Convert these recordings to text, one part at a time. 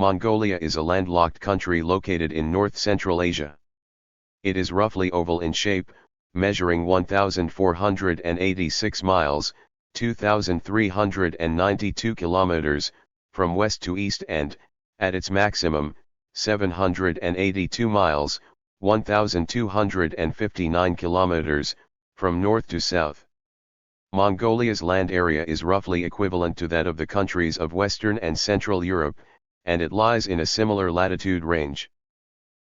Mongolia is a landlocked country located in north-central Asia. It is roughly oval in shape, measuring 1,486 miles, 2,392 kilometers, from west to east and, at its maximum, 782 miles, 1,259 kilometers, from north to south. Mongolia's land area is roughly equivalent to that of the countries of Western and Central Europe, and it lies in a similar latitude range.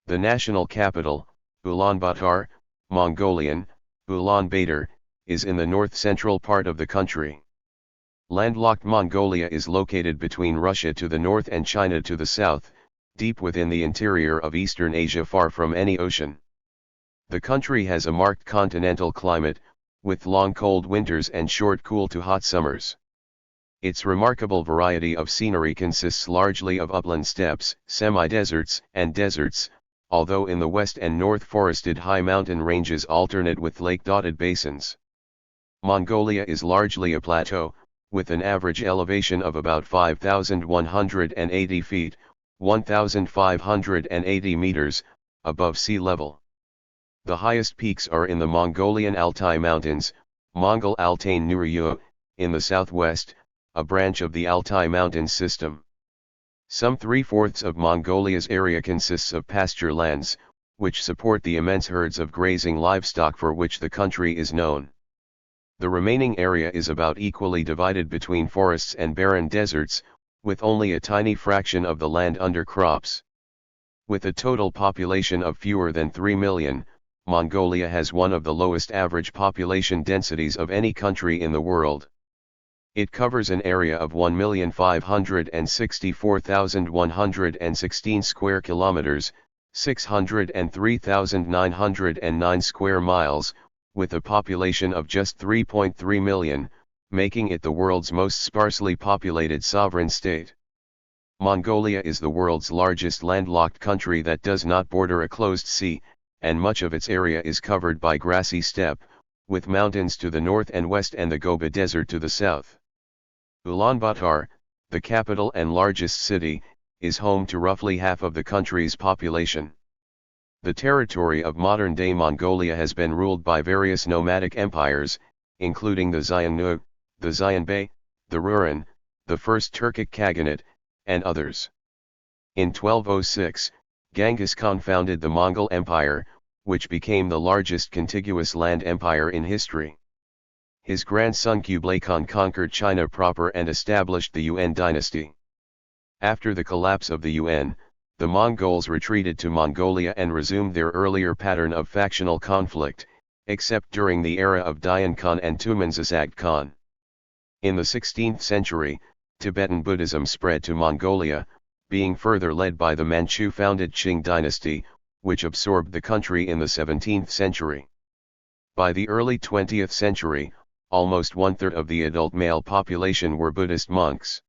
The national capital, Ulaanbaatar, Mongolian, Ulaanbaatar, is in the north-central part of the country. Landlocked Mongolia is located between Russia to the north and China to the south, deep within the interior of Eastern Asia far from any ocean. The country has a marked continental climate, with long cold winters and short cool to hot summers. Its remarkable variety of scenery consists largely of upland steppes, semi-deserts, and deserts, although in the west and north forested high mountain ranges alternate with lake-dotted basins. Mongolia is largely a plateau, with an average elevation of about 5,180 feet, 1,580 meters, above sea level. The highest peaks are in the Mongolian Altai Mountains, Mongol Altai Mountains, in the southwest, a branch of the Altai Mountains system. Some 3/4 of Mongolia's area consists of pasture lands, which support the immense herds of grazing livestock for which the country is known. The remaining area is about equally divided between forests and barren deserts, with only a tiny fraction of the land under crops. With a total population of fewer than 3 million, Mongolia has one of the lowest average population densities of any country in the world. It covers an area of 1,564,116 square kilometers, 603,909 square miles, with a population of just 3.3 million, making it the world's most sparsely populated sovereign state. Mongolia is the world's largest landlocked country that does not border a closed sea, and much of its area is covered by grassy steppe, with mountains to the north and west and the Gobi Desert to the south. Ulaanbaatar, the capital and largest city, is home to roughly half of the country's population. The territory of modern-day Mongolia has been ruled by various nomadic empires, including the Xiongnu, the Xianbei, the Rouran, the First Turkic Khaganate, and others. In 1206, Genghis Khan founded the Mongol Empire, which became the largest contiguous land empire in history. His grandson Kublai Khan conquered China proper and established the Yuan dynasty. After the collapse of the Yuan, the Mongols retreated to Mongolia and resumed their earlier pattern of factional conflict, except during the era of Dayan Khan and Tumanzasagt Khan. In the 16th century, Tibetan Buddhism spread to Mongolia, being further led by the Manchu-founded Qing dynasty, which absorbed the country in the 17th century. By the early 20th century, almost one-third of the adult male population were Buddhist monks.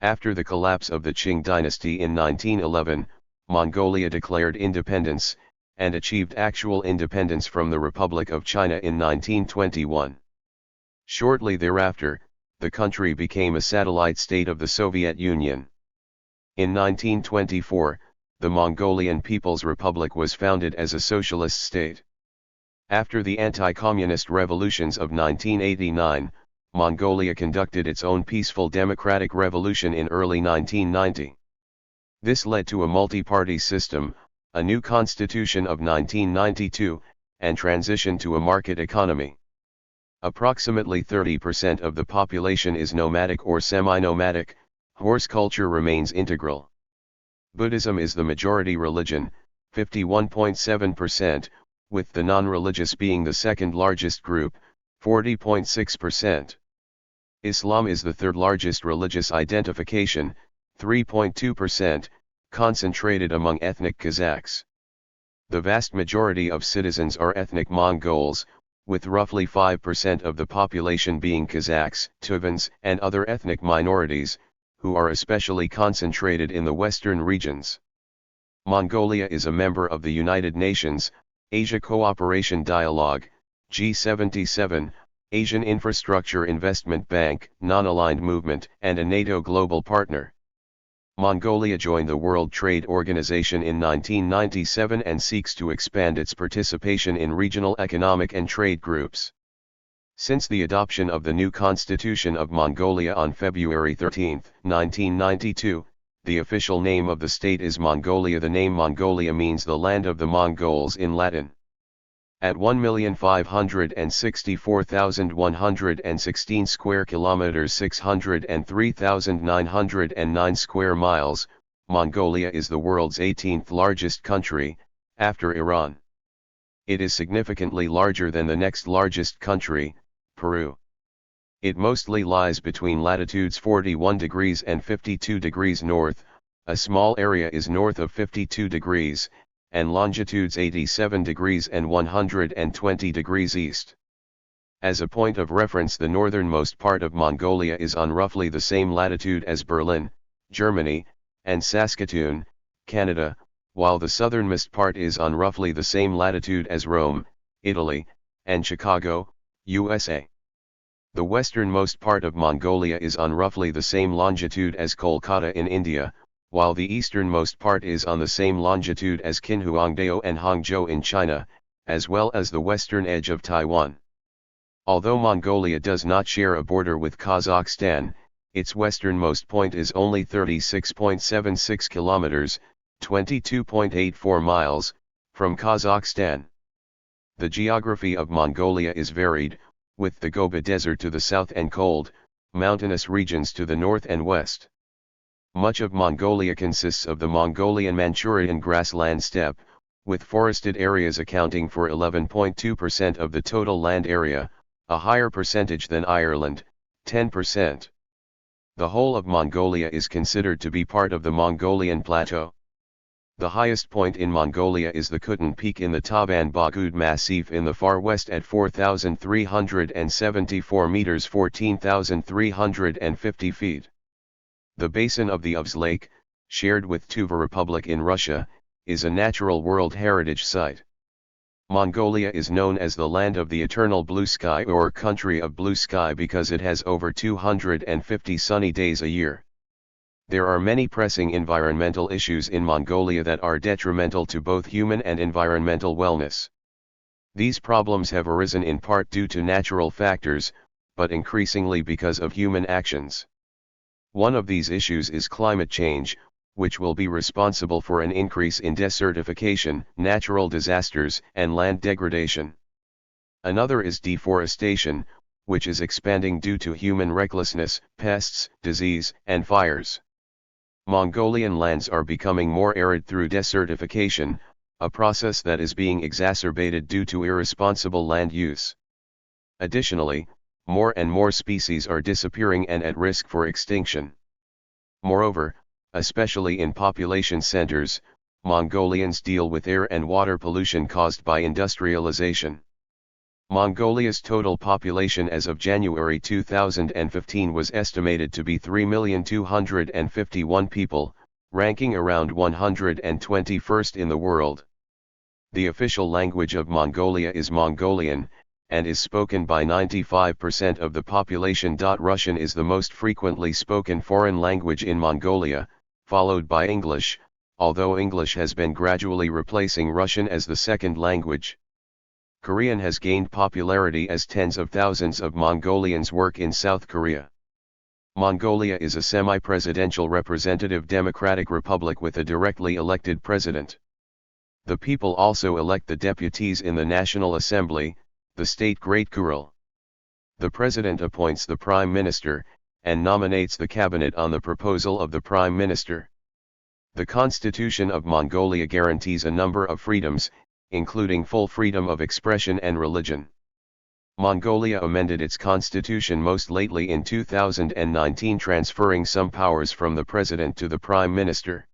After the collapse of the Qing dynasty in 1911, Mongolia declared independence, and achieved actual independence from the Republic of China in 1921. Shortly thereafter, the country became a satellite state of the Soviet Union. In 1924, the Mongolian People's Republic was founded as a socialist state. After the anti-communist revolutions of 1989, Mongolia conducted its own peaceful democratic revolution in early 1990. This led to a multi-party system, a new constitution of 1992, and transition to a market economy. Approximately 30% of the population is nomadic or semi-nomadic. Horse culture remains integral. Buddhism is the majority religion, 51.7%, with the non-religious being the second largest group, 40.6%. Islam is the third largest religious identification, 3.2%, concentrated among ethnic Kazakhs. The vast majority of citizens are ethnic Mongols, with roughly 5% of the population being Kazakhs, Tuvans, and other ethnic minorities, who are especially concentrated in the western regions. Mongolia is a member of the United Nations, Asia Cooperation Dialogue, G77, Asian Infrastructure Investment Bank, Non-Aligned Movement, and a NATO global partner. Mongolia joined the World Trade Organization in 1997 and seeks to expand its participation in regional economic and trade groups. Since the adoption of the new Constitution of Mongolia on February 13, 1992, the official name of the state is Mongolia. The name Mongolia means the land of the Mongols in Latin. At 1,564,116 square kilometers, 603,909 square miles, Mongolia is the world's 18th largest country, after Iran. It is significantly larger than the next largest country, Peru. It mostly lies between latitudes 41 degrees and 52 degrees north, a small area is north of 52 degrees, and longitudes 87 degrees and 120 degrees east. As a point of reference, the northernmost part of Mongolia is on roughly the same latitude as Berlin, Germany, and Saskatoon, Canada, while the southernmost part is on roughly the same latitude as Rome, Italy, and Chicago, USA. The westernmost part of Mongolia is on roughly the same longitude as Kolkata in India, while the easternmost part is on the same longitude as Qinhuangdao and Hangzhou in China, as well as the western edge of Taiwan. Although Mongolia does not share a border with Kazakhstan, its westernmost point is only 36.76 kilometers, 22.84 miles, from Kazakhstan. The geography of Mongolia is varied, with the Gobi Desert to the south and cold, mountainous regions to the north and west. Much of Mongolia consists of the Mongolian-Manchurian grassland steppe, with forested areas accounting for 11.2% of the total land area, a higher percentage than Ireland, 10%. The whole of Mongolia is considered to be part of the Mongolian Plateau. The highest point in Mongolia is the Khutun Peak in the Taban-Bogdo Massif in the far west at 4,374 meters, 14,350 feet. The basin of the Uvs Lake, shared with Tuva Republic in Russia, is a natural World Heritage Site. Mongolia is known as the land of the eternal blue sky or country of blue sky because it has over 250 sunny days a year. There are many pressing environmental issues in Mongolia that are detrimental to both human and environmental wellness. These problems have arisen in part due to natural factors, but increasingly because of human actions. One of these issues is climate change, which will be responsible for an increase in desertification, natural disasters, and land degradation. Another is deforestation, which is expanding due to human recklessness, pests, disease, and fires. Mongolian lands are becoming more arid through desertification, a process that is being exacerbated due to irresponsible land use. Additionally, more and more species are disappearing and at risk for extinction. Moreover, especially in population centers, Mongolians deal with air and water pollution caused by industrialization. Mongolia's total population as of January 2015 was estimated to be 3,251,000 people, ranking around 121st in the world. The official language of Mongolia is Mongolian, and is spoken by 95% of the population. Russian is the most frequently spoken foreign language in Mongolia, followed by English, although English has been gradually replacing Russian as the second language. Korean has gained popularity as tens of thousands of Mongolians work in South Korea. Mongolia is a semi-presidential representative democratic republic with a directly elected president. The people also elect the deputies in the National Assembly, the state Great Khural. The president appoints the prime minister, and nominates the cabinet on the proposal of the prime minister. The Constitution of Mongolia guarantees a number of freedoms, including full freedom of expression and religion. Mongolia amended its constitution most lately in 2019, transferring some powers from the president to the prime minister.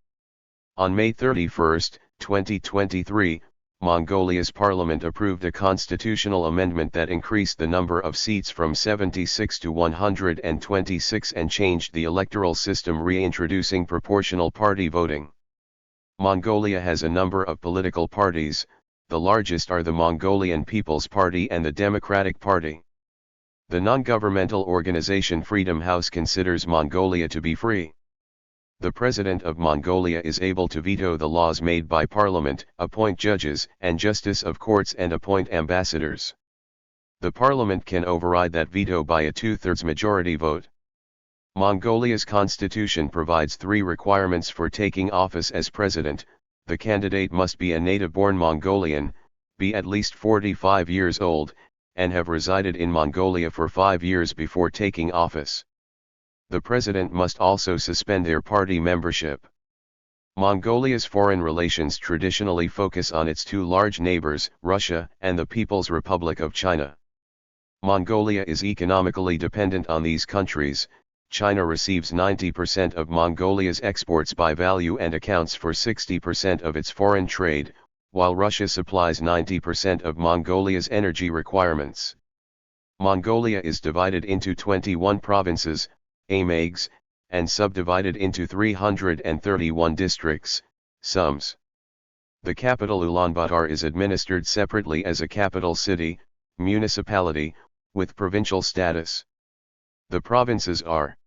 On May 31, 2023, Mongolia's parliament approved a constitutional amendment that increased the number of seats from 76 to 126 and changed the electoral system, reintroducing proportional party voting. Mongolia has a number of political parties. The largest are the Mongolian People's Party and the Democratic Party. The non-governmental organization Freedom House considers Mongolia to be free. The President of Mongolia is able to veto the laws made by Parliament, appoint judges and justice of courts and appoint ambassadors. The Parliament can override that veto by a 2/3 majority vote. Mongolia's constitution provides 3 requirements for taking office as president. The candidate must be a native-born Mongolian, be at least 45 years old, and have resided in Mongolia for 5 years before taking office. The president must also suspend their party membership. Mongolia's foreign relations traditionally focus on its 2 large neighbors, Russia and the People's Republic of China. Mongolia is economically dependent on these countries. China receives 90% of Mongolia's exports by value and accounts for 60% of its foreign trade, while Russia supplies 90% of Mongolia's energy requirements. Mongolia is divided into 21 provinces, aimegs, and subdivided into 331 districts, sums. The capital Ulaanbaatar is administered separately as a capital city, municipality, with provincial status. The provinces are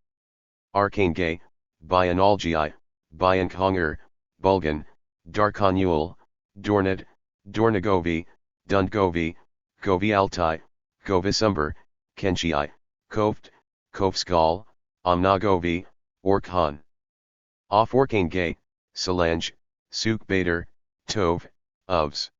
Arkhangelsk, Bayan-Altai, Bayan-Khongar, Bulgan, Darhan Ul, Dornet, Dornogovi, Dundgovi, Gobi Altai, Govisumber, Kenchi, Koft, Kofskal, Amnagovi, Orkhan. Off Arkhangelsk, Salange, Sukbatar, Tove, Uvs.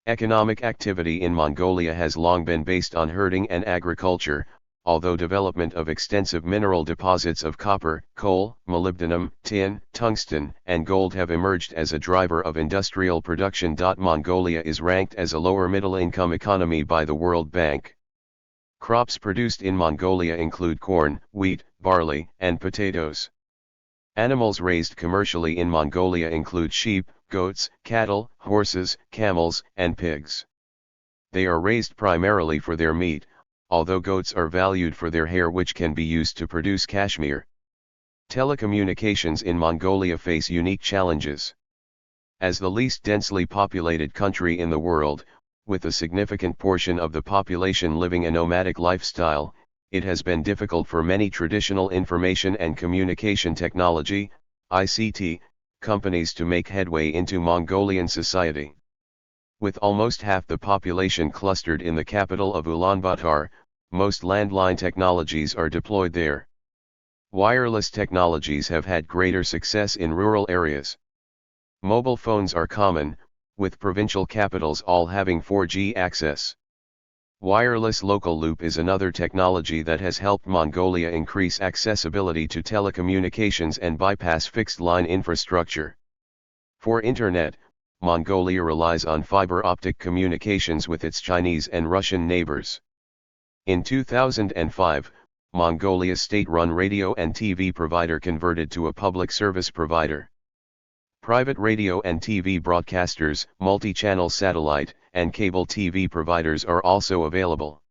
Economic activity in Mongolia has long been based on herding and agriculture, although development of extensive mineral deposits of copper, coal, molybdenum, tin, tungsten, and gold have emerged as a driver of industrial production. Mongolia is ranked as a lower middle-income economy by the World Bank. Crops produced in Mongolia include corn, wheat, barley, and potatoes. Animals raised commercially in Mongolia include sheep, goats, cattle, horses, camels, and pigs. They are raised primarily for their meat, although goats are valued for their hair, which can be used to produce cashmere. Telecommunications in Mongolia face unique challenges. As the least densely populated country in the world, with a significant portion of the population living a nomadic lifestyle, it has been difficult for many traditional information and communication technology, ICT, companies to make headway into Mongolian society. With almost half the population clustered in the capital of Ulaanbaatar, most landline technologies are deployed there. Wireless technologies have had greater success in rural areas. Mobile phones are common, with provincial capitals all having 4G access. Wireless local loop is another technology that has helped Mongolia increase accessibility to telecommunications and bypass fixed-line infrastructure. For Internet, Mongolia relies on fiber optic communications with its Chinese and Russian neighbors. In 2005, Mongolia's state-run radio and TV provider converted to a public service provider. Private radio and TV broadcasters, multi-channel satellite, and cable TV providers are also available.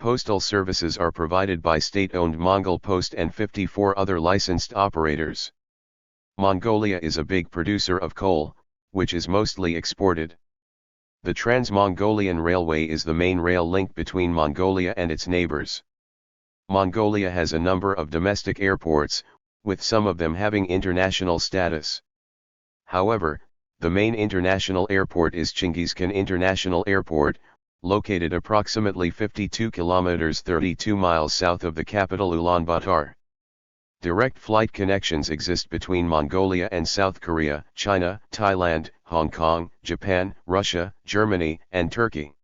Postal services are provided by state-owned Mongol Post and 54 other licensed operators. Mongolia is a big producer of coal, which is mostly exported. The Trans-Mongolian Railway is the main rail link between Mongolia and its neighbors. Mongolia has a number of domestic airports, with some of them having international status. However, the main international airport is Chinggizkhan International Airport, located approximately 52 kilometers 32 miles south of the capital Ulaanbaatar. Direct flight connections exist between Mongolia and South Korea, China, Thailand, Hong Kong, Japan, Russia, Germany, and Turkey.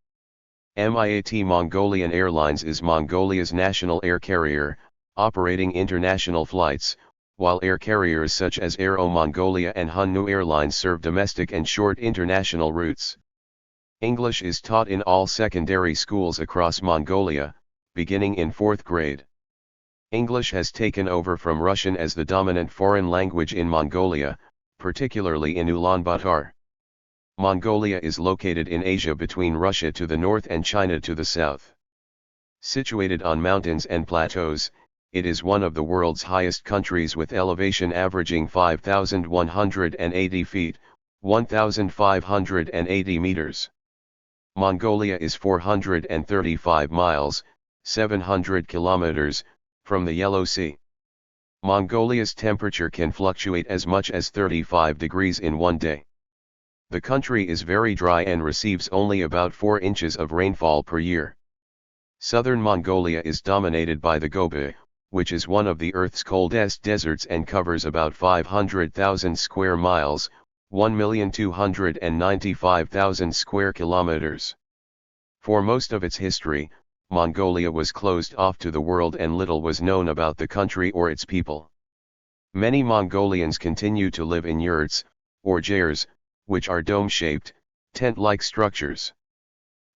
MIAT Mongolian Airlines is Mongolia's national air carrier, operating international flights, while air carriers such as Aero Mongolia and Hunnu Airlines serve domestic and short international routes. English is taught in all secondary schools across Mongolia, beginning in 4th grade. English has taken over from Russian as the dominant foreign language in Mongolia, particularly in Ulaanbaatar. Mongolia is located in Asia between Russia to the north and China to the south. Situated on mountains and plateaus, it is one of the world's highest countries with elevation averaging 5,180 feet, 1,580 meters. Mongolia is 435 miles, 700 kilometers, from the Yellow Sea. Mongolia's temperature can fluctuate as much as 35 degrees in one day. The country is very dry and receives only about 4 inches of rainfall per year. Southern Mongolia is dominated by the Gobi, which is one of the Earth's coldest deserts and covers about 500,000 square miles, 1,295,000 square kilometers. For most of its history, Mongolia was closed off to the world and little was known about the country or its people. Many Mongolians continue to live in yurts, or jairs, which are dome-shaped, tent-like structures.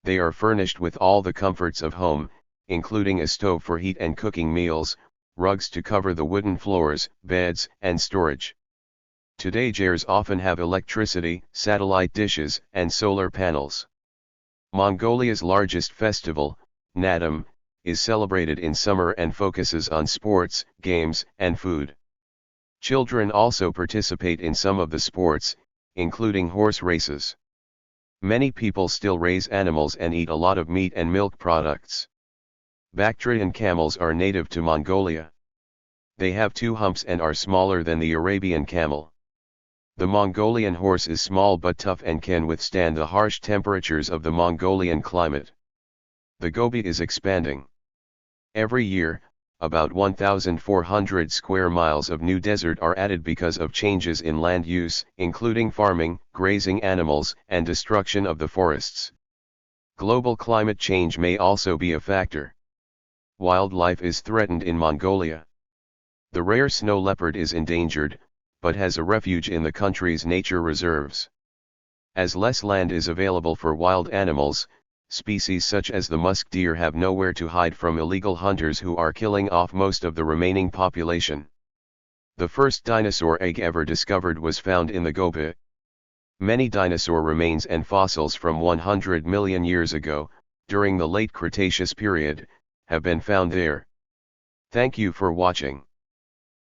They are furnished with all the comforts of home, including a stove for heat and cooking meals, rugs to cover the wooden floors, beds, and storage. Today jairs often have electricity, satellite dishes, and solar panels. Mongolia's largest festival, Naadam, is celebrated in summer and focuses on sports, games, and food. Children also participate in some of the sports, including horse races. Many people still raise animals and eat a lot of meat and milk products. Bactrian camels are native to Mongolia. They have 2 humps and are smaller than the Arabian camel. The Mongolian horse is small but tough and can withstand the harsh temperatures of the Mongolian climate. The Gobi is expanding. Every year, about 1,400 square miles of new desert are added because of changes in land use, including farming, grazing animals, and destruction of the forests. Global climate change may also be a factor. Wildlife is threatened in Mongolia. The rare snow leopard is endangered, but has a refuge in the country's nature reserves. As less land is available for wild animals, species such as the musk deer have nowhere to hide from illegal hunters who are killing off most of the remaining population. The first dinosaur egg ever discovered was found in the Gobi. Many dinosaur remains and fossils from 100 million years ago, during the late Cretaceous period, have been found there. Thank you for watching.